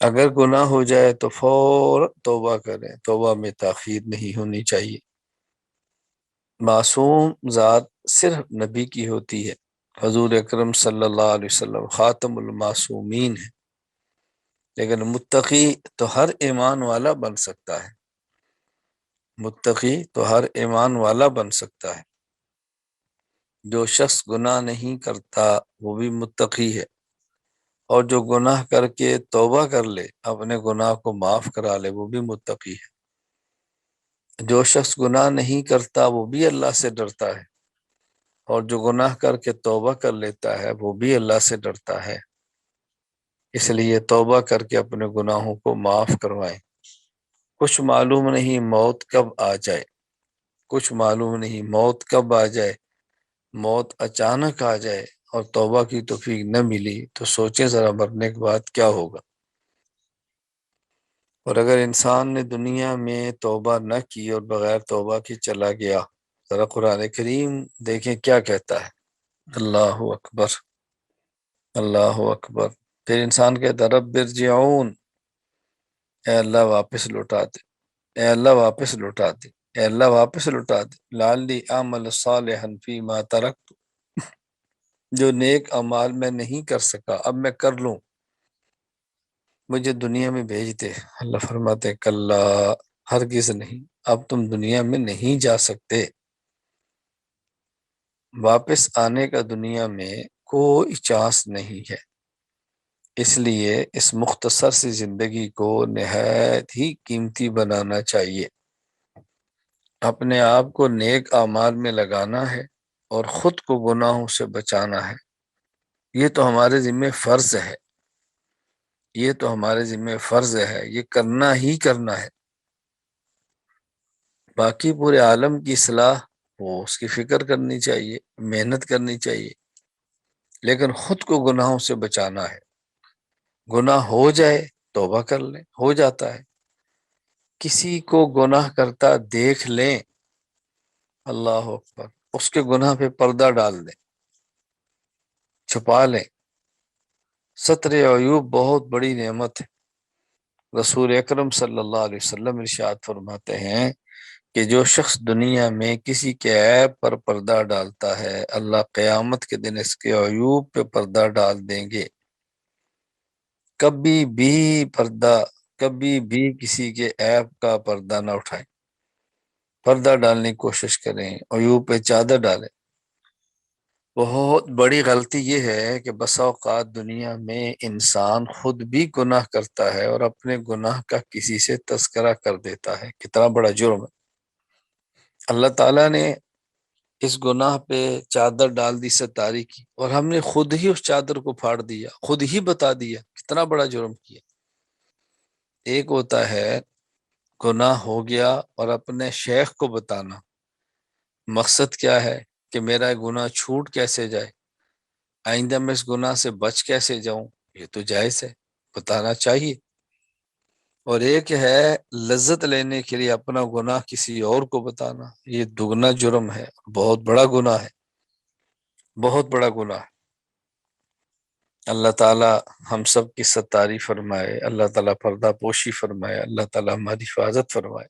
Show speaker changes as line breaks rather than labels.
اگر گناہ ہو جائے تو فوراً توبہ کریں، توبہ میں تاخیر نہیں ہونی چاہیے۔ معصوم ذات صرف نبی کی ہوتی ہے، حضور اکرم صلی اللہ علیہ وسلم خاتم المعصومین ہے، لیکن متقی تو ہر ایمان والا بن سکتا ہے، متقی تو ہر ایمان والا بن سکتا ہے۔ جو شخص گناہ نہیں کرتا وہ بھی متقی ہے، اور جو گناہ کر کے توبہ کر لے، اپنے گناہ کو معاف کرا لے، وہ بھی متقی ہے۔ جو شخص گناہ نہیں کرتا وہ بھی اللہ سے ڈرتا ہے، اور جو گناہ کر کے توبہ کر لیتا ہے وہ بھی اللہ سے ڈرتا ہے۔ اس لیے توبہ کر کے اپنے گناہوں کو معاف کروائیں۔ کچھ معلوم نہیں موت کب آ جائے، کچھ معلوم نہیں موت کب آ جائے، موت اچانک آ جائے اور توبہ کی توفیق نہ ملی تو سوچیں ذرا مرنے کے بعد کیا ہوگا۔ اور اگر انسان نے دنیا میں توبہ نہ کی اور بغیر توبہ کی چلا گیا، ذرا قرآن کریم دیکھیں کیا کہتا ہے۔ اللہ اکبر، اللہ اکبر۔ پھر انسان کہتا ہے رب ارجعون، اے اللہ واپس لوٹا دے، اے اللہ واپس لوٹا دے، اے اللہ واپس لوٹا دے، لعلی اعمل صالحا فیما ترکت، جو نیک اعمال میں نہیں کر سکا اب میں کر لوں، مجھے دنیا میں بھیج دے۔ اللہ فرماتے ہیں کلا، ہرگز نہیں، اب تم دنیا میں نہیں جا سکتے، واپس آنے کا دنیا میں کوئی چانس نہیں ہے۔ اس لیے اس مختصر سی زندگی کو نہایت ہی قیمتی بنانا چاہیے، اپنے آپ کو نیک اعمال میں لگانا ہے اور خود کو گناہوں سے بچانا ہے۔ یہ تو ہمارے ذمہ فرض ہے، یہ تو ہمارے ذمہ فرض ہے، یہ کرنا ہی کرنا ہے۔ باقی پورے عالم کی اصلاح وہ اس کی فکر کرنی چاہیے، محنت کرنی چاہیے، لیکن خود کو گناہوں سے بچانا ہے۔ گناہ ہو جائے توبہ کر لیں، ہو جاتا ہے۔ کسی کو گناہ کرتا دیکھ لیں، اللہ اکبر، اس کے گناہ پہ پردہ ڈال دیں، چھپا لیں۔ ستر عیوب بہت بڑی نعمت ہے۔ رسول اکرم صلی اللہ علیہ وسلم ارشاد فرماتے ہیں کہ جو شخص دنیا میں کسی کے عیب پر پردہ ڈالتا ہے، اللہ قیامت کے دن اس کے عیوب پہ پردہ ڈال دیں گے۔ کبھی بھی کسی کے عیب کا پردہ نہ اٹھائیں، پردہ ڈالنے کی کوشش کریں، عیوب پہ چادر ڈالیں۔ بہت بڑی غلطی یہ ہے کہ بسا اوقات دنیا میں انسان خود بھی گناہ کرتا ہے اور اپنے گناہ کا کسی سے تذکرہ کر دیتا ہے۔ کتنا بڑا جرم ہے۔ اللہ تعالیٰ نے اس گناہ پہ چادر ڈال دی ستاری کی، اور ہم نے خود ہی اس چادر کو پھاڑ دیا، خود ہی بتا دیا، کتنا بڑا جرم کیا۔ ایک ہوتا ہے گناہ ہو گیا اور اپنے شیخ کو بتانا، مقصد کیا ہے کہ میرا گناہ چھوٹ کیسے جائے، آئندہ میں اس گناہ سے بچ کیسے جاؤں، یہ تو جائز ہے، بتانا چاہیے۔ اور ایک ہے لذت لینے کے لیے اپنا گناہ کسی اور کو بتانا، یہ دگنا جرم ہے، بہت بڑا گناہ ہے، بہت بڑا گناہ ہے۔ اللہ تعالیٰ ہم سب کی ستاری فرمائے، اللہ تعالیٰ پردہ پوشی فرمائے، اللہ تعالیٰ ہماری حفاظت فرمائے۔